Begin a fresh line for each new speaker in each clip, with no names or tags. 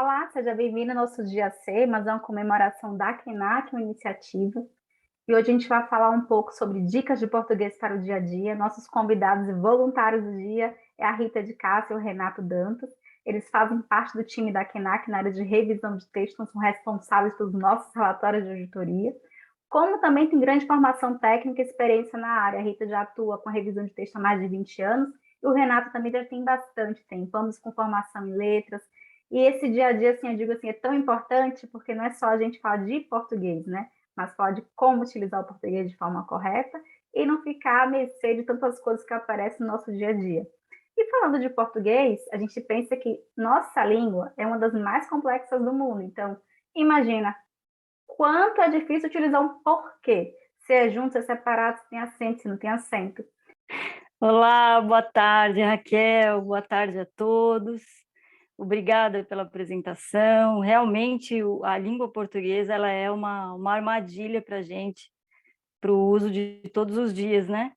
Olá, seja bem-vindo ao nosso Dia C, mas é uma comemoração da KENAC, uma iniciativa. E hoje a gente vai falar um pouco sobre dicas de português para o dia a dia. Nossos convidados e voluntários do dia é a Rita de Cássia e o Renato Dantas. Eles fazem parte do time da KENAC na área de revisão de textos, são responsáveis pelos nossos relatórios de auditoria. Como também tem grande formação técnica e experiência na área. A Rita já atua com a revisão de texto há mais de 20 anos e o Renato também já tem bastante tempo. Ambos com formação em letras. E esse dia a dia, assim, eu digo assim, é tão importante porque não é só a gente falar de português, né? Mas falar de como utilizar o português de forma correta e não ficar à mercê de tantas coisas que aparecem no nosso dia a dia. E falando de português, a gente pensa que nossa língua é uma das mais complexas do mundo. Então, imagina quanto é difícil utilizar um porquê. Se é junto, se é separado, se tem acento, se não tem acento.
Olá, boa tarde, Raquel, boa tarde a todos. Obrigada pela apresentação. Realmente, a língua portuguesa ela é uma armadilha para a gente, para o uso de todos os dias, né?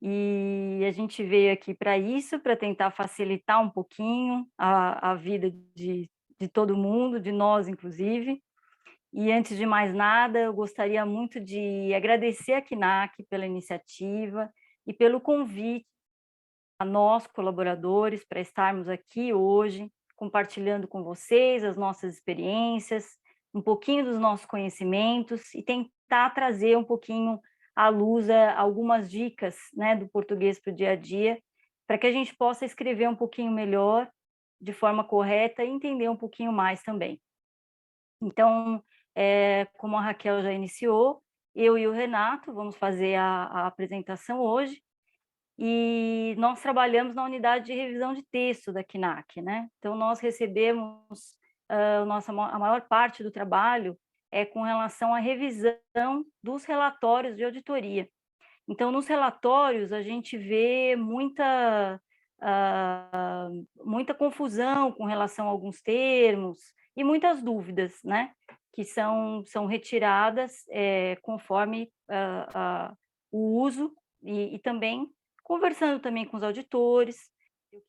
E a gente veio aqui para isso, para tentar facilitar um pouquinho a vida de todo mundo, de nós, inclusive. E antes de mais nada, eu gostaria muito de agradecer a KNAC pela iniciativa e pelo convite a nós, colaboradores, para estarmos aqui hoje, compartilhando com vocês as nossas experiências, um pouquinho dos nossos conhecimentos e tentar trazer um pouquinho à luz algumas dicas, né, do português para o dia a dia, para que a gente possa escrever um pouquinho melhor, de forma correta e entender um pouquinho mais também. Então, como a Raquel já iniciou, eu e o Renato vamos fazer a apresentação hoje, e nós trabalhamos na unidade de revisão de texto da KNAC, né? Então, nós recebemos, a maior parte do trabalho é com relação à revisão dos relatórios de auditoria. Então, nos relatórios, a gente vê muita confusão com relação a alguns termos e muitas dúvidas, né? Que são retiradas conforme o uso e também conversando também com os auditores. Eu quero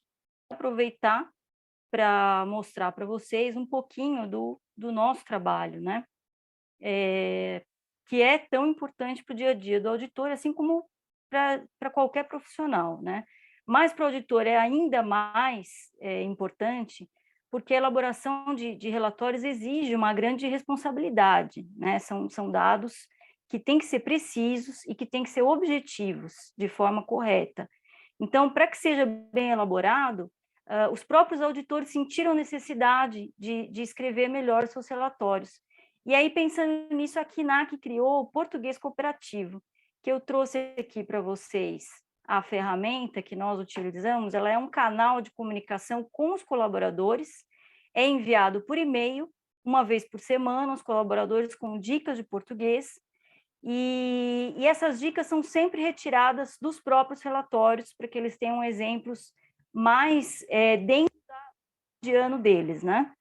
aproveitar para mostrar para vocês um pouquinho do nosso trabalho, né? Que é tão importante para o dia a dia do auditor, assim como para qualquer profissional, né? Mas para o auditor é ainda mais importante, porque a elaboração de relatórios exige uma grande responsabilidade, né? São dados que têm que ser precisos e que têm que ser objetivos de forma correta. Então, para que seja bem elaborado, os próprios auditores sentiram necessidade de escrever melhor os seus relatórios. E aí, pensando nisso, a KNAC criou o Português Cooperativo, que eu trouxe aqui para vocês. A ferramenta que nós utilizamos, ela é um canal de comunicação com os colaboradores, é enviado por e-mail, uma vez por semana, aos colaboradores com dicas de português, e essas dicas são sempre retiradas dos próprios relatórios, para que eles tenham exemplos mais dentro do ano deles, né?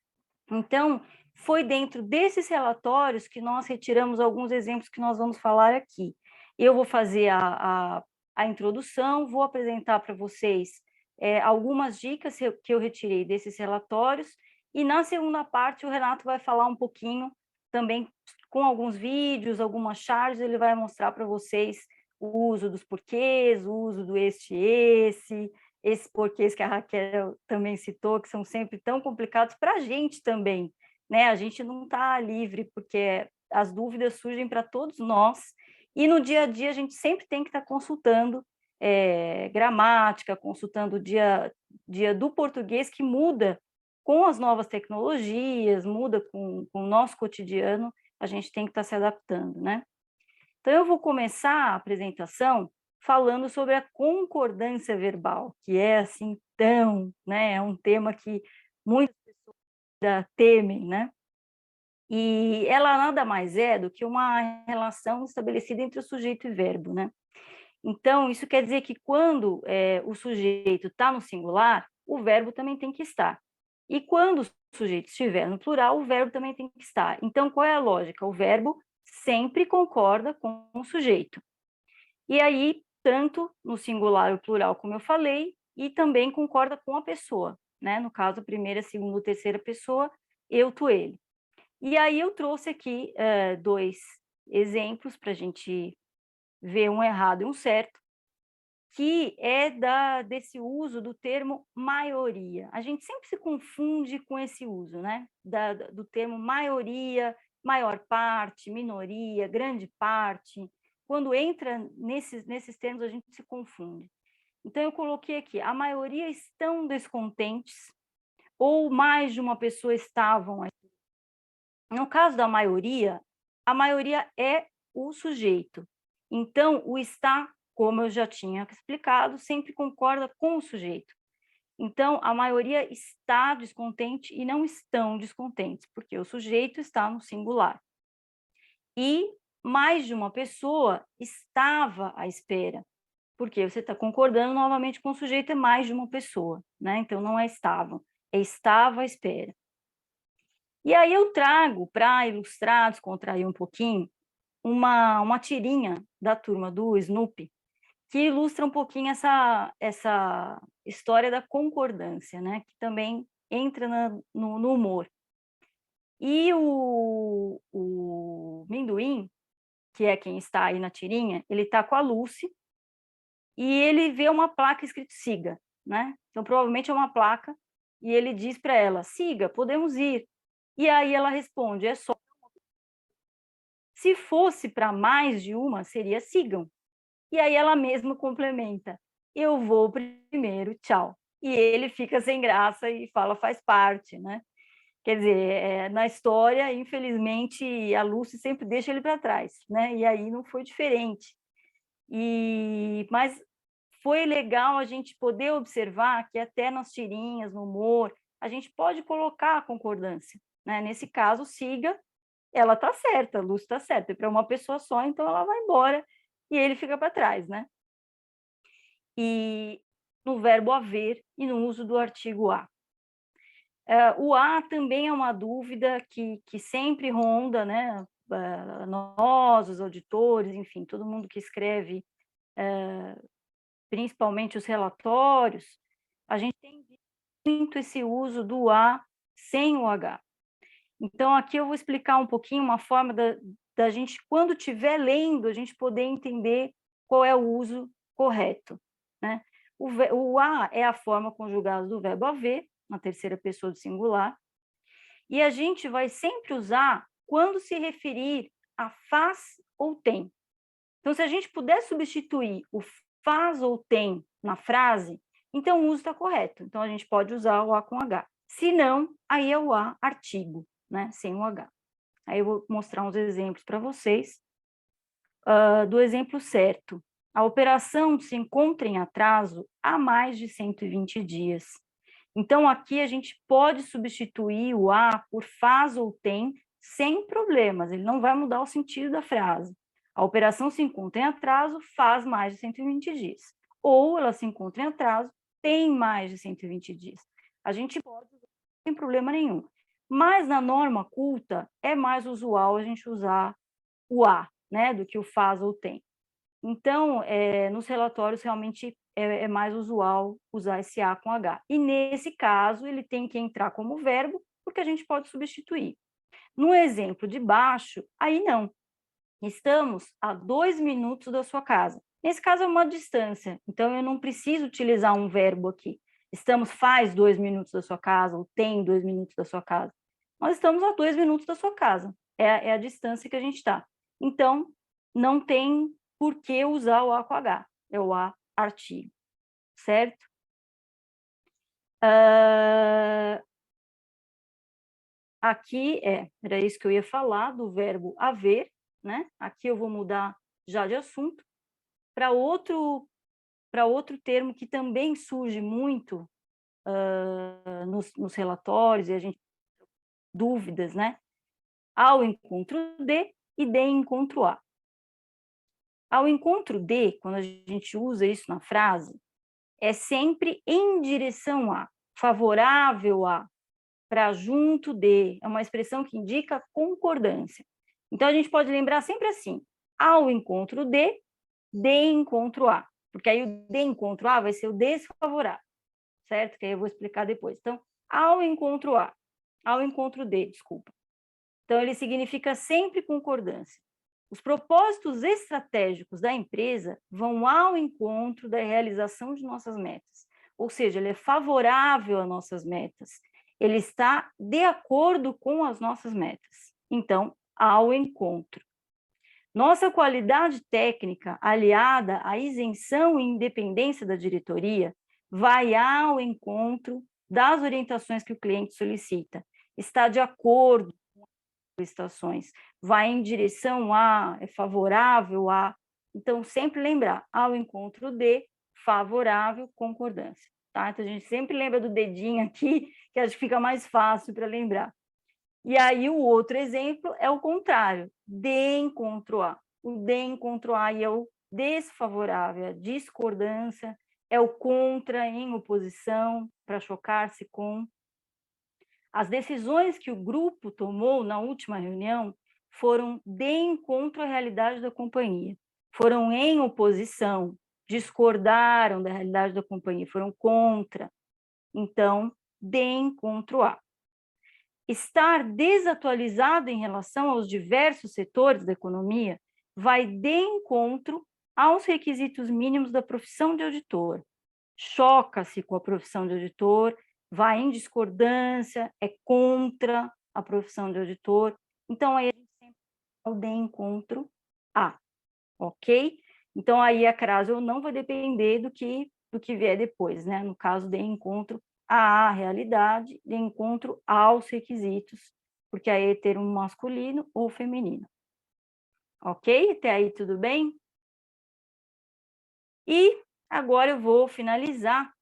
Então, foi dentro desses relatórios que nós retiramos alguns exemplos que nós vamos falar aqui. Eu vou fazer a introdução, vou apresentar para vocês algumas dicas que eu retirei desses relatórios, e na segunda parte o Renato vai falar um pouquinho também com alguns vídeos, algumas charts, ele vai mostrar para vocês o uso dos porquês, o uso do este e esses porquês que a Raquel também citou, que são sempre tão complicados para a gente também, né? A gente não está livre, porque as dúvidas surgem para todos nós, e no dia a dia a gente sempre tem que estar consultando gramática, consultando o dia do português, que muda com as novas tecnologias, muda com o nosso cotidiano, a gente tem que estar se adaptando, né? Então, eu vou começar a apresentação falando sobre a concordância verbal, que é assim né, é um tema que muitas pessoas temem, né? E ela nada mais é do que uma relação estabelecida entre o sujeito e verbo, né? Então, isso quer dizer que quando o sujeito está no singular, o verbo também tem que estar. E quando o sujeito estiver no plural, o verbo também tem que estar. Então, qual é a lógica? O verbo sempre concorda com o sujeito. E aí, tanto no singular ou plural, como eu falei, e também concorda com a pessoa, né? No caso, a primeira, segunda ou terceira pessoa eu, tu, ele. E aí eu trouxe aqui 2 exemplos para a gente ver um errado e um certo, que é desse uso do termo maioria. A gente sempre se confunde com esse uso, né? Do termo maioria, maior parte, minoria, grande parte. Quando entra nesses termos, a gente se confunde. Então, eu coloquei aqui, a maioria estão descontentes, ou mais de uma pessoa estavam. No caso da maioria, a maioria é o sujeito. Então, o está, como eu já tinha explicado, sempre concorda com o sujeito. Então, a maioria está descontente e não estão descontentes, porque o sujeito está no singular. E mais de uma pessoa estava à espera, porque você está concordando novamente com o sujeito, é mais de uma pessoa, né? Então, não é estavam, é estava à espera. E aí eu trago, para ilustrar, descontrair um pouquinho, uma tirinha da turma do Snoopy, que ilustra um pouquinho essa história da concordância, né? Que também entra no humor. E o Minduim, que é quem está aí na tirinha, ele está com a Lucy e ele vê uma placa escrito siga, né? Então, provavelmente é uma placa, e ele diz para ela, siga, podemos ir. E aí ela responde, é só. Se fosse para mais de uma, seria sigam. E aí ela mesma complementa, eu vou primeiro, tchau. E ele fica sem graça e fala, faz parte, né? Quer dizer, na história, infelizmente, a Lucy sempre deixa ele para trás, né? E aí não foi diferente. Mas foi legal a gente poder observar que até nas tirinhas, no humor, a gente pode colocar a concordância, né? Nesse caso, siga, ela está certa, a Lucy está certa, é para uma pessoa só, então ela vai embora e ele fica para trás, né? E no verbo haver e no uso do artigo a. O a também é uma dúvida que sempre ronda, né? Nós, os auditores, enfim, todo mundo que escreve, principalmente os relatórios, a gente tem muito esse uso do a sem o h. Então, aqui eu vou explicar um pouquinho uma forma da gente, quando estiver lendo, a gente poder entender qual é o uso correto, né? O a é a forma conjugada do verbo haver, na terceira pessoa do singular, e a gente vai sempre usar quando se referir a faz ou tem. Então, se a gente puder substituir o faz ou tem na frase, então o uso está correto. Então, a gente pode usar o a com h. Se não, aí é o a artigo, né? Sem o h. Aí eu vou mostrar uns exemplos para vocês. Do exemplo certo. A operação se encontra em atraso há mais de 120 dias. Então, aqui a gente pode substituir o a por faz ou tem sem problemas, ele não vai mudar o sentido da frase. A operação se encontra em atraso faz mais de 120 dias. Ou ela se encontra em atraso, tem mais de 120 dias. A gente pode usar sem problema nenhum. Mas na norma culta, é mais usual a gente usar o a, né, do que o faz ou tem. Então, nos relatórios, realmente é mais usual usar esse a com h. E, nesse caso, ele tem que entrar como verbo, porque a gente pode substituir. No exemplo de baixo, aí não. Estamos a 2 minutos da sua casa. Nesse caso, é uma distância, então eu não preciso utilizar um verbo aqui. Estamos faz 2 minutos da sua casa, ou tem 2 minutos da sua casa. Nós estamos a 2 minutos da sua casa. É a distância que a gente está. Então, não tem por que usar o a com h. É o a artigo, certo? Aqui era isso que eu ia falar, do verbo haver, né? Aqui eu vou mudar já de assunto para outro termo que também surge muito nos relatórios, e a gente dúvidas, né? Ao encontro de e de encontro a. Ao encontro de, quando a gente usa isso na frase, é sempre em direção a, favorável a, para junto de, é uma expressão que indica concordância. Então, a gente pode lembrar sempre assim, ao encontro de encontro a, porque aí o de encontro a vai ser o desfavorável, certo? Que aí eu vou explicar depois. Então, ao encontro a. ao encontro de, desculpa. Então, ele significa sempre concordância. Os propósitos estratégicos da empresa vão ao encontro da realização de nossas metas. Ou seja, ele é favorável às nossas metas. Ele está de acordo com as nossas metas. Então, ao encontro. Nossa qualidade técnica, aliada à isenção e independência da diretoria, vai ao encontro das orientações que o cliente solicita. Está de acordo com as solicitações, vai em direção a, é favorável a. Então, sempre lembrar, ao encontro de, favorável, concordância. Tá? Então, a gente sempre lembra do dedinho aqui, que acho que fica mais fácil para lembrar. E aí, o outro exemplo é o contrário, de encontro a. O de encontro a é o desfavorável, a discordância, é o contra, em oposição, para chocar-se com. As decisões que o grupo tomou na última reunião foram de encontro à realidade da companhia, foram em oposição, discordaram da realidade da companhia, foram contra. Então, de encontro a. Estar desatualizado em relação aos diversos setores da economia vai de encontro aos requisitos mínimos da profissão de auditor. Choca-se com a profissão de auditor, vai em discordância, é contra a profissão de auditor. Então, aí a gente sempre fala de encontro a, ok? Então, aí a crase ou não vai depender do que vier depois, né? No caso de encontro à realidade, de encontro aos requisitos, porque aí é termo masculino ou feminino. Ok? Até aí tudo bem? E agora eu vou finalizar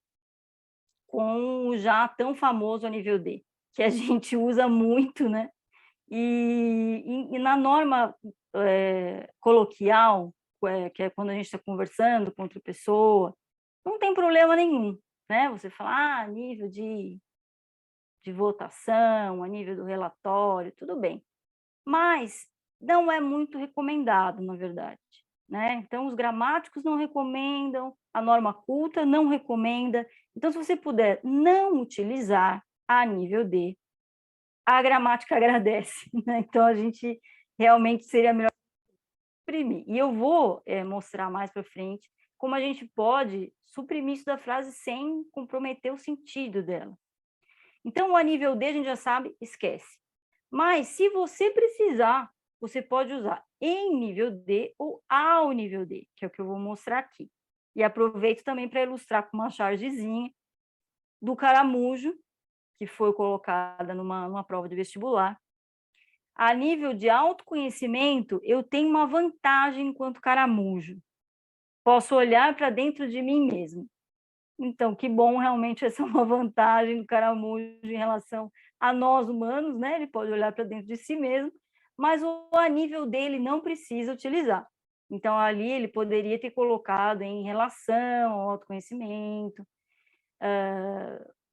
com o já tão famoso a nível D, que a gente usa muito, né? E na norma coloquial, que é quando a gente está conversando com outra pessoa, não tem problema nenhum, né? Você fala, a nível de votação, a nível do relatório, tudo bem. Mas não é muito recomendado, na verdade, né? Então, os gramáticos não recomendam, a norma culta não recomenda. Então, se você puder não utilizar a nível D, a gramática agradece, né? Então, a gente realmente seria melhor suprimir. E eu vou mostrar mais para frente como a gente pode suprimir isso da frase sem comprometer o sentido dela. Então, a nível D, a gente já sabe, esquece. Mas, se você precisar, você pode usar em nível D ou ao nível D, que é o que eu vou mostrar aqui. E aproveito também para ilustrar com uma chargezinha do caramujo, que foi colocada numa prova de vestibular. A nível de autoconhecimento, eu tenho uma vantagem enquanto caramujo. Posso olhar para dentro de mim mesmo. Então, que bom, realmente essa é uma vantagem do caramujo em relação a nós humanos, né? Ele pode olhar para dentro de si mesmo, mas a nível dele não precisa utilizar. Então, ali ele poderia ter colocado em relação ao autoconhecimento,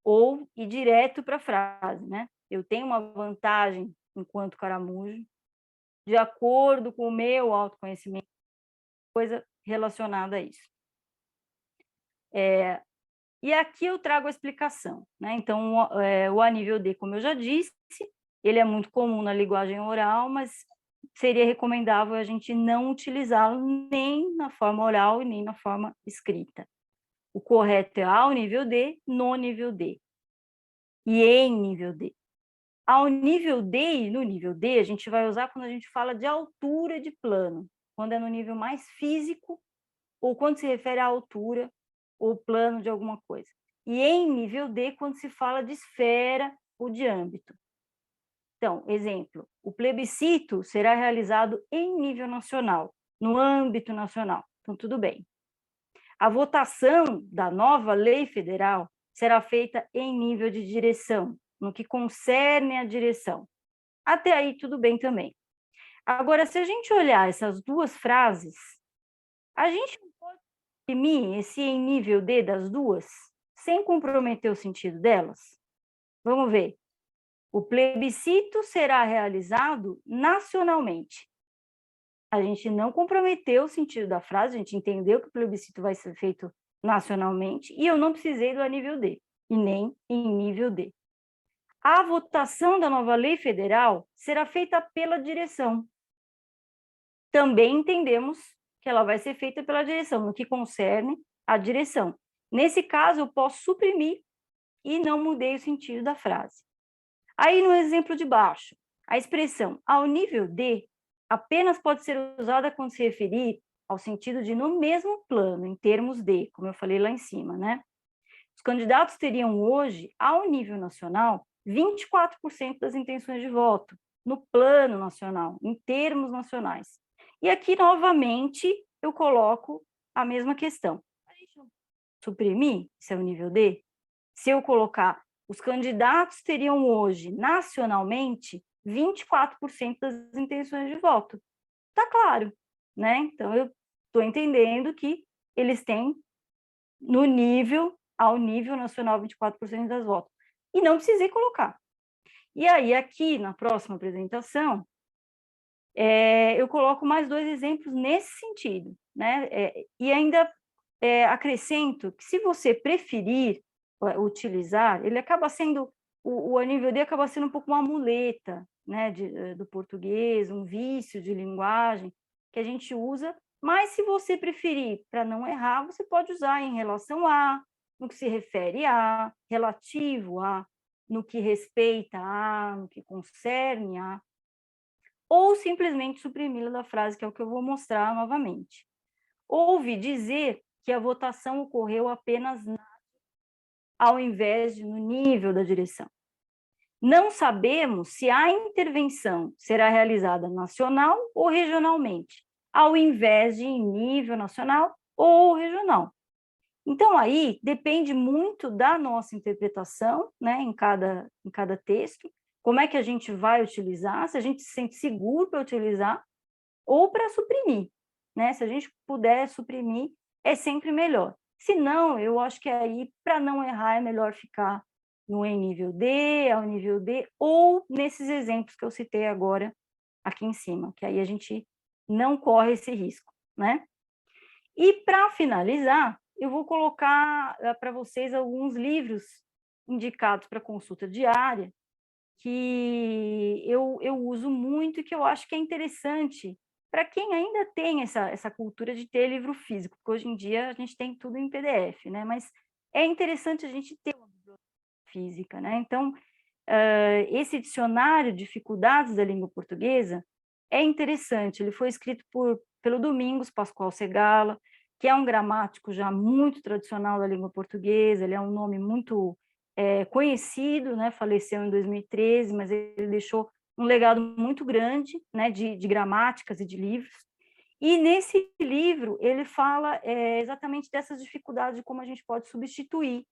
ou ir direto para a frase, né? Eu tenho uma vantagem enquanto caramujo, de acordo com o meu autoconhecimento, coisa relacionada a isso. E aqui eu trago a explicação, né? Então, o a nível D, como eu já disse, ele é muito comum na linguagem oral, mas seria recomendável a gente não utilizá-lo nem na forma oral e nem na forma escrita. O correto é ao nível D, no nível D. E em nível D. Ao nível D e no nível D, a gente vai usar quando a gente fala de altura de plano, quando é no nível mais físico ou quando se refere à altura ou plano de alguma coisa. E em nível D, quando se fala de esfera ou de âmbito. Então, exemplo, o plebiscito será realizado em nível nacional, no âmbito nacional. Então, tudo bem. A votação da nova lei federal será feita em nível de direção, no que concerne a direção. Até aí, tudo bem também. Agora, se a gente olhar essas duas frases, a gente pode imprimir esse em nível D das duas, sem comprometer o sentido delas? Vamos ver. O plebiscito será realizado nacionalmente. A gente não comprometeu o sentido da frase, a gente entendeu que o plebiscito vai ser feito nacionalmente, e eu não precisei do a nível D, e nem em nível D. A votação da nova lei federal será feita pela direção. Também entendemos que ela vai ser feita pela direção, no que concerne a direção. Nesse caso, eu posso suprimir e não mudei o sentido da frase. Aí, no exemplo de baixo, a expressão ao nível D apenas pode ser usada quando se referir ao sentido de no mesmo plano, em termos de, como eu falei lá em cima, né? Os candidatos teriam hoje, ao nível nacional, 24% das intenções de voto, no plano nacional, em termos nacionais. E aqui, novamente, eu coloco a mesma questão. A gente não suprimir, se é o nível D, se eu colocar os candidatos teriam hoje, nacionalmente, 24% das intenções de voto. Está claro, né? Então, eu estou entendendo que eles têm no nível, ao nível nacional, 24% das votos. E não precisei colocar. E aí, aqui, na próxima apresentação, eu coloco mais 2 exemplos nesse sentido, né? E ainda acrescento que, se você preferir utilizar, ele acaba sendo, o nível D acaba sendo um pouco uma muleta, né, do português, um vício de linguagem que a gente usa, mas se você preferir, para não errar, você pode usar em relação a, no que se refere a, relativo a, no que respeita a, no que concerne a, ou simplesmente suprimi-la da frase, que é o que eu vou mostrar novamente. Ouvi dizer que a votação ocorreu apenas ao invés de no nível da direção. Não sabemos se a intervenção será realizada nacional ou regionalmente, ao invés de em nível nacional ou regional. Então, aí, depende muito da nossa interpretação, né, em cada texto, como é que a gente vai utilizar, se a gente se sente seguro para utilizar, ou para suprimir, né? Se a gente puder suprimir, é sempre melhor. Se não, eu acho que aí, para não errar, é melhor ficar no em nível D, ao nível D, ou nesses exemplos que eu citei agora aqui em cima, que aí a gente não corre esse risco, né? E, para finalizar, eu vou colocar para vocês alguns livros indicados para consulta diária, que eu uso muito e que eu acho que é interessante para quem ainda tem essa cultura de ter livro físico, porque hoje em dia a gente tem tudo em PDF, né? Mas é interessante a gente ter uma biblioteca física, né? Então, esse dicionário Dificuldades da Língua Portuguesa é interessante. Ele foi escrito pelo Domingos Pascoal Segala, que é um gramático já muito tradicional da língua portuguesa. Ele é um nome muito conhecido, né? Faleceu em 2013, mas ele deixou um legado muito grande, né? de gramáticas e de livros. E nesse livro ele fala exatamente dessas dificuldades, de como a gente pode substituir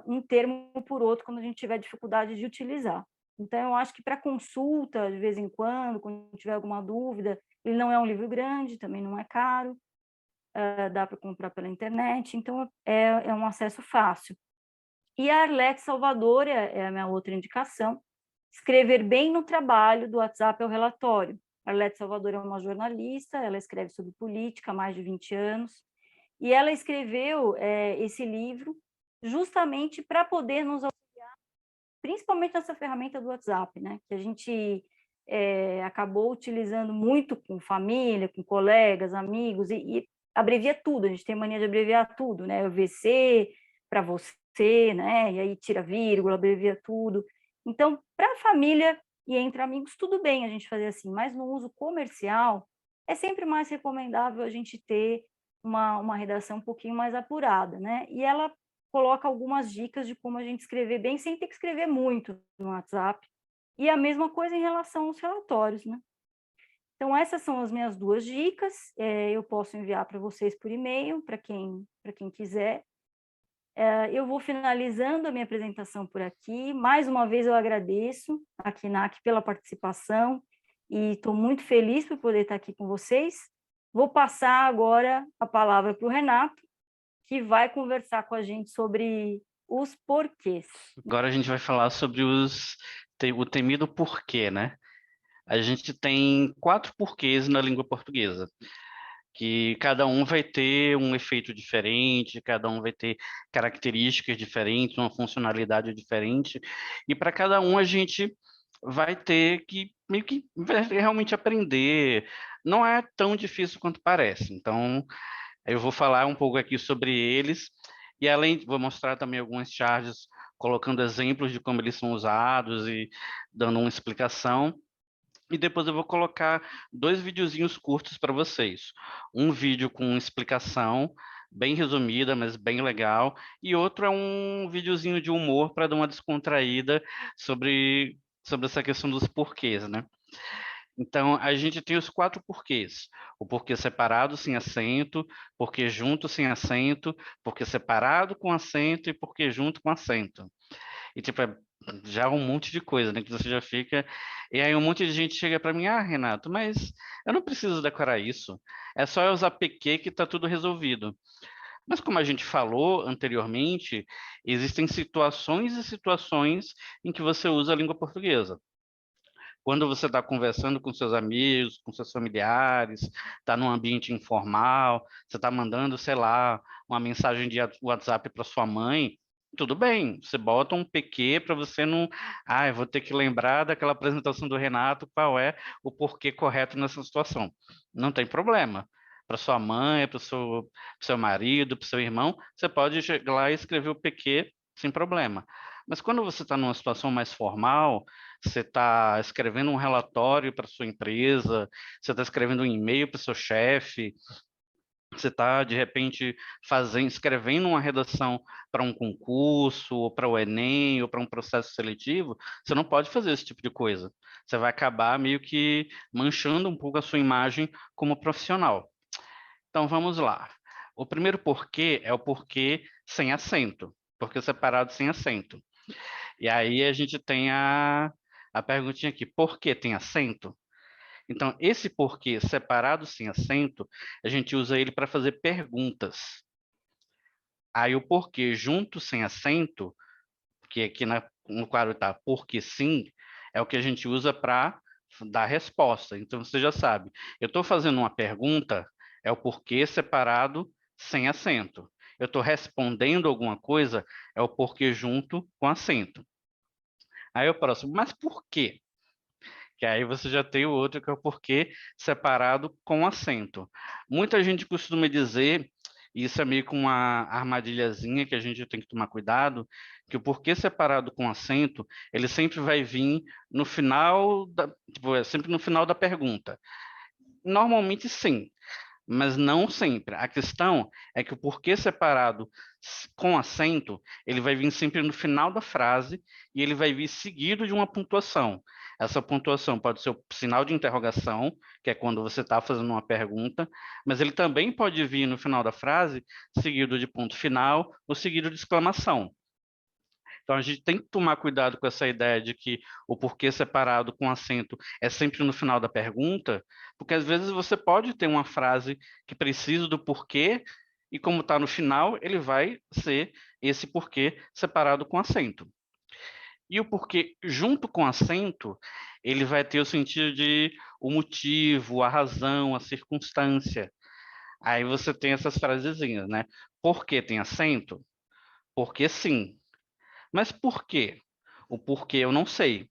um termo por outro quando a gente tiver dificuldade de utilizar. Então, eu acho que para consulta, de vez em quando tiver alguma dúvida, ele não é um livro grande, também não é caro, dá para comprar pela internet, então é um acesso fácil. E a Arlete Salvador é a minha outra indicação. Escrever bem no trabalho, do WhatsApp ao relatório. A Arlete Salvador é uma jornalista, ela escreve sobre política há mais de 20 anos, e ela escreveu esse livro justamente para poder nos auxiliar, principalmente nessa ferramenta do WhatsApp, né? Que a gente acabou utilizando muito com família, com colegas, amigos, e abrevia tudo, a gente tem mania de abreviar tudo, né? O VC para você, né? E aí tira vírgula, abrevia tudo. Então, para a família e entre amigos, tudo bem a gente fazer assim, mas no uso comercial, é sempre mais recomendável a gente ter uma redação um pouquinho mais apurada, né? E ela coloca algumas dicas de como a gente escrever bem, sem ter que escrever muito no WhatsApp. E a mesma coisa em relação aos relatórios, né? Então, essas são as minhas 2 dicas. Eu posso enviar para vocês por e-mail, para quem quiser. Eu vou finalizando a minha apresentação por aqui. Mais uma vez, eu agradeço a KNAC pela participação e estou muito feliz por poder estar aqui com vocês. Vou passar agora a palavra para o Renato, que vai conversar com a gente sobre os porquês.
Agora a gente vai falar sobre o temido porquê, né? A gente tem 4 porquês na língua portuguesa. que cada um vai ter um efeito diferente, cada um vai ter características diferentes, uma funcionalidade diferente, e para cada um a gente vai ter que meio que realmente aprender. Não é tão difícil quanto parece. Então, eu vou falar um pouco aqui sobre eles, e além, vou mostrar também algumas charges, colocando exemplos de como eles são usados e dando uma explicação. E depois eu vou colocar 2 videozinhos curtos para vocês. Um vídeo com explicação, bem resumida, mas bem legal. E outro é um videozinho de humor para dar uma descontraída sobre essa questão dos porquês, né? Então, a gente tem os 4 porquês. O porquê separado sem acento, porquê junto sem acento, porquê separado com acento e porquê junto com acento. E, tipo, é já um monte de coisa, né? Que você já fica... E aí um monte de gente chega para mim, Renato, mas eu não preciso decorar isso. É só eu usar PQ que está tudo resolvido. Mas como a gente falou anteriormente, existem situações e situações em que você usa a língua portuguesa. Quando você está conversando com seus amigos, com seus familiares, está num ambiente informal, você está mandando, sei lá, uma mensagem de WhatsApp para sua mãe, tudo bem, você bota um PQ para você não. Ah, eu vou ter que lembrar daquela apresentação do Renato, qual é o porquê correto nessa situação. Não tem problema. Para sua mãe, para o seu marido, para o seu irmão, você pode chegar lá e escrever o PQ sem problema. Mas quando você está numa situação mais formal, você está escrevendo um relatório para sua empresa, você está escrevendo um e-mail para o seu chefe, você está, de repente, escrevendo uma redação para um concurso, ou para o Enem, ou para um processo seletivo, você não pode fazer esse tipo de coisa. Você vai acabar meio que manchando um pouco a sua imagem como profissional. Então, vamos lá. O primeiro porquê é o porquê sem acento, porquê separado sem acento. E aí a gente tem a perguntinha aqui, por que tem acento? Então, esse porquê separado sem acento, a gente usa ele para fazer perguntas. Aí o porquê junto sem acento, que aqui no quadro está porque sim, é o que a gente usa para dar resposta. Então, você já sabe, eu estou fazendo uma pergunta, é o porquê separado sem acento. Eu estou respondendo alguma coisa, é o porquê junto com acento. Aí o próximo, mas por quê? Que aí você já tem o outro, que é o porquê separado com acento. Muita gente costuma dizer, e isso é meio que uma armadilhazinha que a gente tem que tomar cuidado, que o porquê separado com acento, ele sempre vai vir no final tipo, é sempre no final da pergunta. Normalmente sim, mas não sempre. A questão é que o porquê separado com acento, ele vai vir sempre no final da frase e ele vai vir seguido de uma pontuação. Essa pontuação pode ser o sinal de interrogação, que é quando você está fazendo uma pergunta, mas ele também pode vir no final da frase seguido de ponto final ou seguido de exclamação. Então, a gente tem que tomar cuidado com essa ideia de que o porquê separado com acento é sempre no final da pergunta, porque às vezes você pode ter uma frase que precisa do porquê, e como está no final, ele vai ser esse porquê separado com acento. E o porquê junto com acento, ele vai ter o sentido de o motivo, a razão, a circunstância. Aí você tem essas frasezinhas, né? Por que tem acento? Porque sim. Mas por quê? O porquê eu não sei.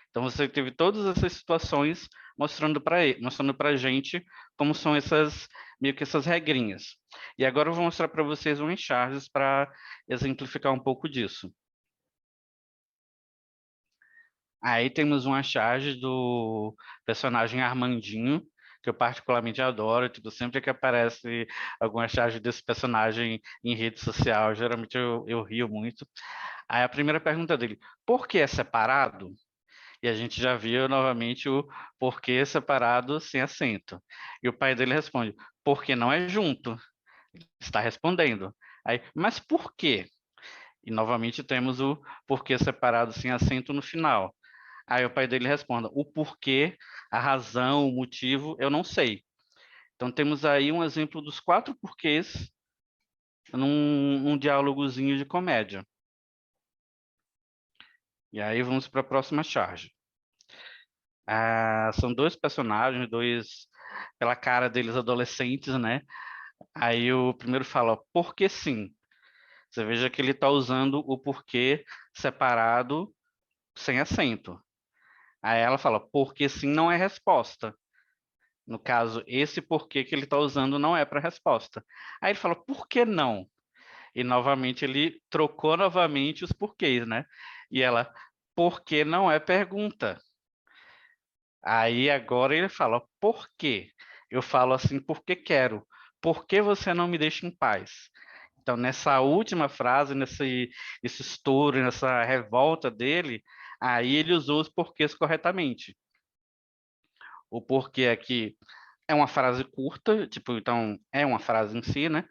Então você teve todas essas situações mostrando para a gente como são essas meio que essas regrinhas. E agora eu vou mostrar para vocês um charges para exemplificar um pouco disso. Aí temos uma charge do personagem Armandinho, que eu particularmente adoro, tipo, sempre que aparece alguma charge desse personagem em rede social, geralmente eu rio muito. Aí a primeira pergunta dele, por que é separado? E a gente já viu novamente o porquê separado sem acento. E o pai dele responde, porque não é junto. Está respondendo. Aí, mas por quê? E novamente temos o porquê separado sem acento no final. Aí o pai dele responde, o porquê, a razão, o motivo, eu não sei. Então temos aí um exemplo dos 4 porquês num diálogozinho de comédia. E aí vamos para a próxima charge. São 2 personagens, 2 pela cara deles adolescentes, né? Aí o primeiro fala, porque sim. Você veja que ele está usando o porquê separado, sem acento. Aí ela fala, porque sim não é resposta. No caso, esse porquê que ele está usando não é para resposta. Aí ele fala, por que não? E novamente ele trocou novamente os porquês, né? E ela, porque não é pergunta. Aí agora ele fala, por quê? Eu falo assim, porque quero. Por que você não me deixa em paz? Então, nessa última frase, nesse estouro, nessa revolta dele, aí ele usou os porquês corretamente. O porquê aqui é uma frase curta, tipo, então é uma frase em si, né?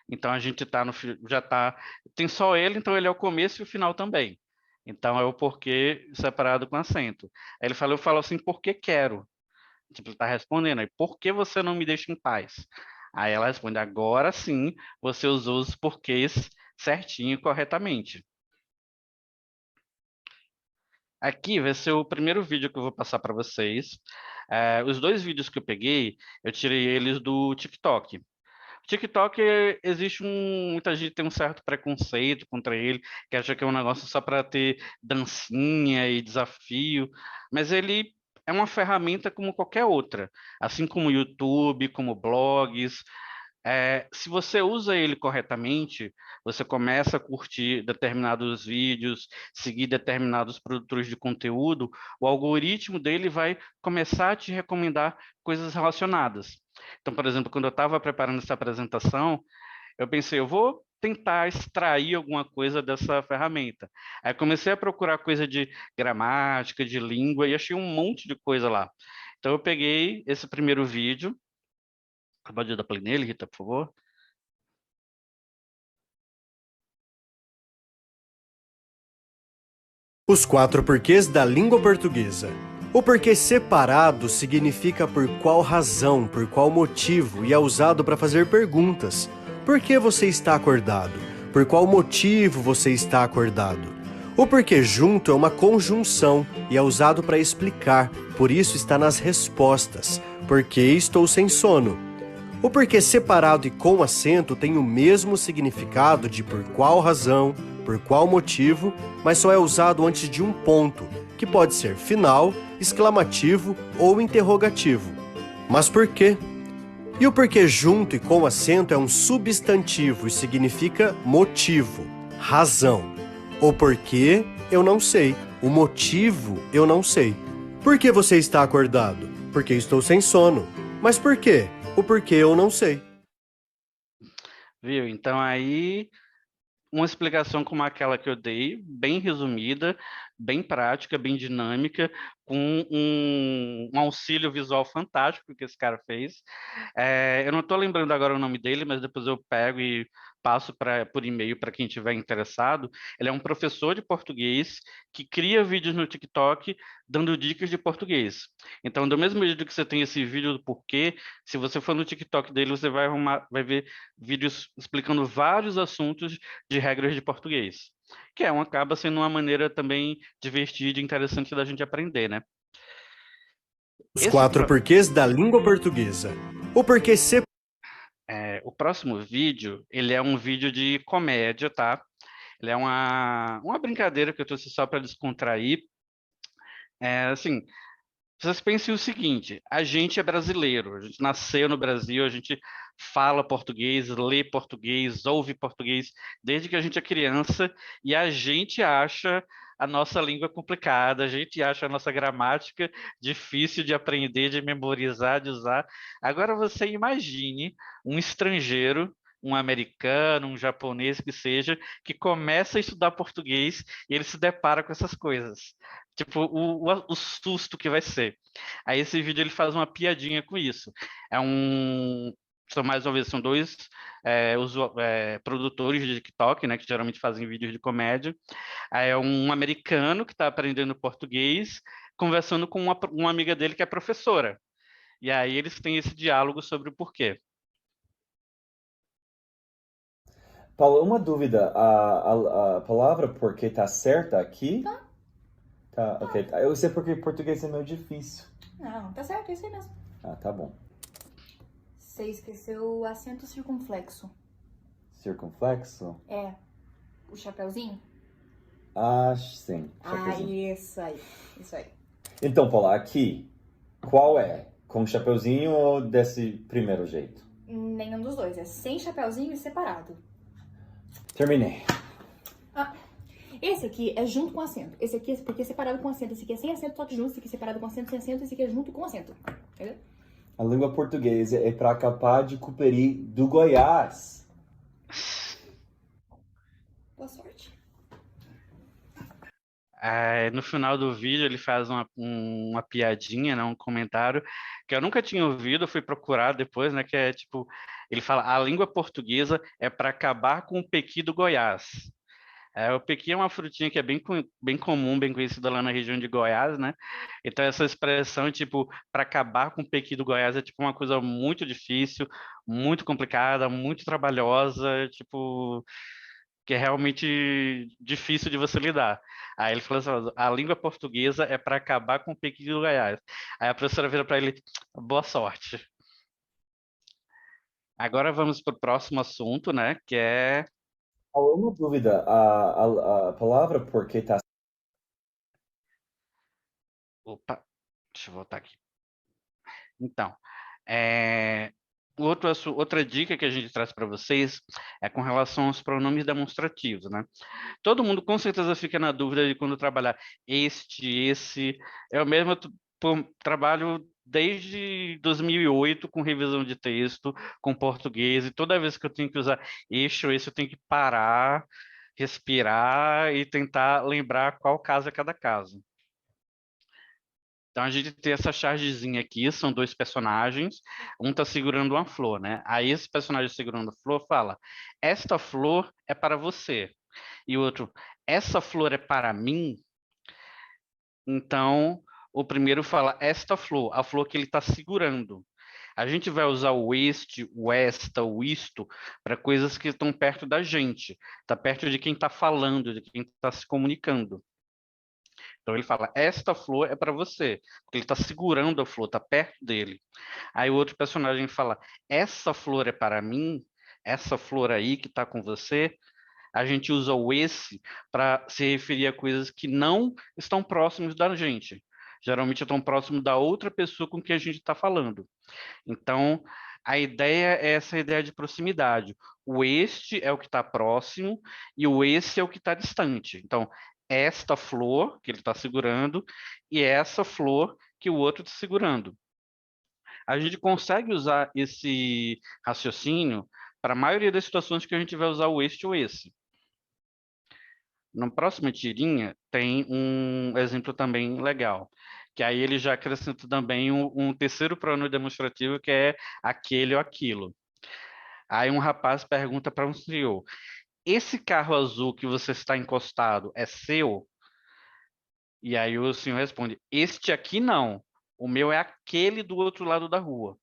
Então a gente tá já tá, tem só ele, então ele é o começo e o final também. Então é o porquê separado com acento. Aí ele falou, eu falo assim, porque quero. Tipo, ele tá respondendo aí, por que você não me deixa em paz? Aí ela responde, agora sim, você usou os porquês certinho e corretamente. Aqui vai ser o primeiro vídeo que eu vou passar para vocês. Os dois vídeos que eu peguei, eu tirei eles do TikTok. TikTok existe muita gente tem um certo preconceito contra ele, que acha que é um negócio só para ter dancinha e desafio, mas ele é uma ferramenta como qualquer outra, assim como o YouTube, como blogs. Se você usa ele corretamente, você começa a curtir determinados vídeos, seguir determinados produtores de conteúdo, o algoritmo dele vai começar a te recomendar coisas relacionadas. Então, por exemplo, quando eu estava preparando essa apresentação, eu pensei, eu vou tentar extrair alguma coisa dessa ferramenta. Aí comecei a procurar coisa de gramática, de língua, e achei um monte de coisa lá. Então, eu peguei esse primeiro vídeo. Pode dar play nele, Rita, por favor?
Os 4 porquês da língua portuguesa. O porquê separado significa por qual razão, por qual motivo e é usado para fazer perguntas. Por que você está acordado? Por qual motivo você está acordado? O porquê junto é uma conjunção e é usado para explicar, por isso está nas respostas. Por que estou sem sono? O porquê separado e com acento tem o mesmo significado de por qual razão, por qual motivo, mas só é usado antes de um ponto, que pode ser final, exclamativo ou interrogativo. Mas por quê? E o porquê junto e com acento é um substantivo e significa motivo, razão. O porquê eu não sei, o motivo eu não sei. Por que você está acordado? Porque estou sem sono. Mas por quê? O porquê eu não sei.
Viu? Então aí uma explicação como aquela que eu dei, bem resumida, bem prática, bem dinâmica, com um auxílio visual fantástico que esse cara fez. Eu não estou lembrando agora o nome dele, mas depois eu pego e passo por e-mail para quem estiver interessado. Ele é um professor de português que cria vídeos no TikTok dando dicas de português. Então, do mesmo jeito que você tem esse vídeo do porquê, se você for no TikTok dele, você vai ver vídeos explicando vários assuntos de regras de português, que acaba sendo uma maneira também divertida e interessante da gente aprender, né?
Os 4 porquês da língua portuguesa. O porquê
o próximo vídeo, ele é um vídeo de comédia, tá? Ele é uma brincadeira que eu trouxe só para descontrair. Assim, vocês pensem o seguinte, a gente é brasileiro, a gente nasceu no Brasil, a gente fala português, lê português, ouve português desde que a gente é criança e a gente acha a nossa língua complicada, a gente acha a nossa gramática difícil de aprender, de memorizar, de usar. Agora você imagine um estrangeiro, um americano, um japonês que seja, que começa a estudar português e ele se depara com essas coisas. Tipo, o susto que vai ser. Aí esse vídeo ele faz uma piadinha com isso. Mais uma vez, são dois produtores de TikTok, né, que geralmente fazem vídeos de comédia. Aí é um americano que está aprendendo português, conversando com uma amiga dele que é professora. E aí eles têm esse diálogo sobre o porquê.
Paulo, uma dúvida. A palavra porquê tá certa aqui? Tá, ok. Eu sei porque português é meio difícil.
Não, tá certo, é isso aí mesmo.
Ah, tá bom.
Você esqueceu o acento circunflexo.
Circunflexo?
É, o chapeuzinho?
Ah, sim.
Isso aí. Isso aí.
Então, Paula, aqui, qual é? Com chapeuzinho ou desse primeiro jeito?
Nenhum dos dois. É sem chapeuzinho e separado.
Terminei.
Esse aqui é junto com acento. Esse aqui é porque é separado com acento. Esse aqui é sem acento, só que junto. Esse aqui é separado com acento, sem acento. Esse aqui é junto com acento. Entendeu?
A língua portuguesa é para capar de Cuperi do Goiás.
Boa sorte.
No final do vídeo ele faz uma piadinha, né, um comentário que eu nunca tinha ouvido, eu fui procurar depois, né, que é tipo, ele fala, a língua portuguesa é para acabar com o pequi do Goiás. O pequi é uma frutinha que é bem comum, bem conhecida lá na região de Goiás, né? Então essa expressão, tipo, para acabar com o pequi do Goiás é tipo uma coisa muito difícil, muito complicada, muito trabalhosa, tipo, que é realmente difícil de você lidar. Aí ele falou assim, a língua portuguesa é para acabar com o pequi do Goiás. Aí a professora vira para ele, boa sorte. Agora vamos para o próximo assunto, né? Que é...
Uma dúvida, a palavra porque tá...
Opa, deixa eu voltar aqui. Então, outra dica que a gente traz para vocês é com relação aos pronomes demonstrativos, né? Todo mundo com certeza fica na dúvida de quando trabalhar este, esse. Eu mesmo trabalho desde 2008 com revisão de texto, com português, e toda vez que eu tenho que usar este ou esse, eu tenho que parar, respirar e tentar lembrar qual caso é cada caso. Então a gente tem essa chargezinha aqui, são dois personagens, um tá segurando uma flor, né? Aí esse personagem segurando a flor fala, esta flor é para você. E o outro, essa flor é para mim? Então, o primeiro fala, esta flor, a flor que ele está segurando. A gente vai usar o este, o esta, o isto, para coisas que estão perto da gente. Está perto de quem está falando, de quem está se comunicando. Então ele fala, esta flor é para você, porque ele está segurando a flor, está perto dele. Aí o outro personagem fala, essa flor é para mim, essa flor aí que está com você. A gente usa o esse para se referir a coisas que não estão próximos da gente. Geralmente estão próximos da outra pessoa com quem a gente está falando. Então, a ideia é essa ideia de proximidade. O este é o que está próximo e o esse é o que está distante. Então, esta flor que ele está segurando e essa flor que o outro está segurando. A gente consegue usar esse raciocínio para a maioria das situações que a gente vai usar o este ou esse. Na próxima tirinha tem um exemplo também legal, que aí ele já acrescenta também um terceiro pronome demonstrativo, que é aquele ou aquilo. Aí um rapaz pergunta para um senhor, esse carro azul que você está encostado é seu? E aí o senhor responde, este aqui não, o meu é aquele do outro lado da rua.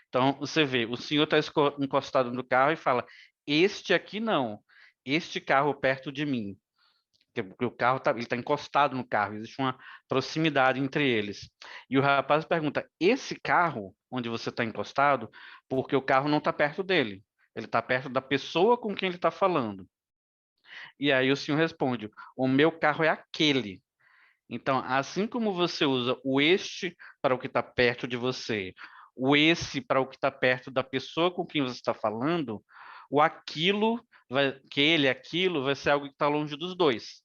Então você vê, o senhor está encostado no carro e fala, este aqui não, este carro perto de mim. Porque o carro ele está encostado no carro, existe uma proximidade entre eles. E o rapaz pergunta, esse carro onde você está encostado, porque o carro não está perto dele, ele está perto da pessoa com quem ele está falando. E aí o senhor responde, o meu carro é aquele. Então, assim como você usa o este para o que está perto de você, o esse para o que está perto da pessoa com quem você está falando, o aquilo, aquilo, vai ser algo que está longe dos dois.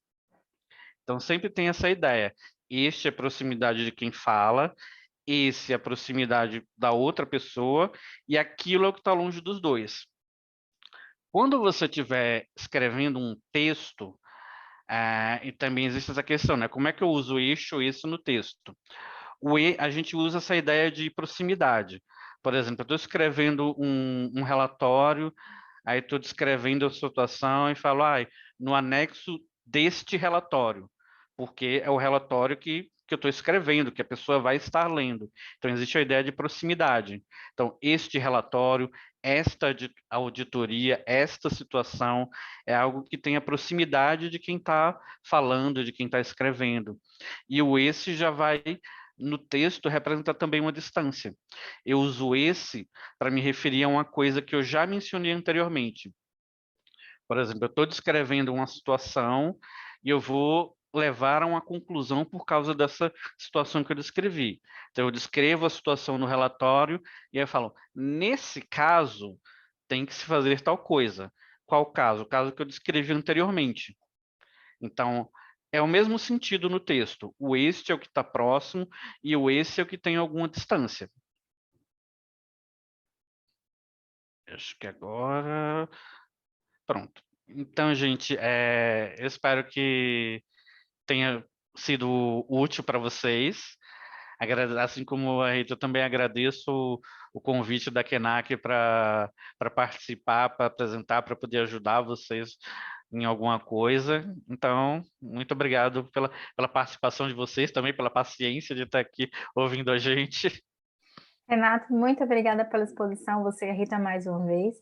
Então, sempre tem essa ideia. Este é a proximidade de quem fala, esse é a proximidade da outra pessoa, e aquilo é o que está longe dos dois. Quando você estiver escrevendo um texto, e também existe essa questão, né? Como é que eu uso este ou esse no texto? A gente usa essa ideia de proximidade. Por exemplo, eu estou escrevendo um relatório, aí estou descrevendo a situação e falo, no anexo deste relatório, porque é o relatório que eu estou escrevendo, que a pessoa vai estar lendo. Então, existe a ideia de proximidade. Então, este relatório, esta auditoria, esta situação é algo que tem a proximidade de quem está falando, de quem está escrevendo. E o esse já vai no texto representa também uma distância. Eu uso esse para me referir a uma coisa que eu já mencionei anteriormente. Por exemplo, eu estou descrevendo uma situação e eu vou levar a uma conclusão por causa dessa situação que eu descrevi. Então, eu descrevo a situação no relatório e aí eu falo, nesse caso, tem que se fazer tal coisa. Qual caso? O caso que eu descrevi anteriormente. Então, é o mesmo sentido no texto. O este é o que está próximo e o esse é o que tem alguma distância. Acho que agora... Pronto. Então, gente, eu espero que tenha sido útil para vocês. Assim como a Rita, eu também agradeço o convite da KENAC para participar, para apresentar, para poder ajudar vocês em alguma coisa. Então, muito obrigado pela participação de vocês, também pela paciência de estar aqui ouvindo a gente.
Renato, muito obrigada pela exposição, você e a Rita mais uma vez.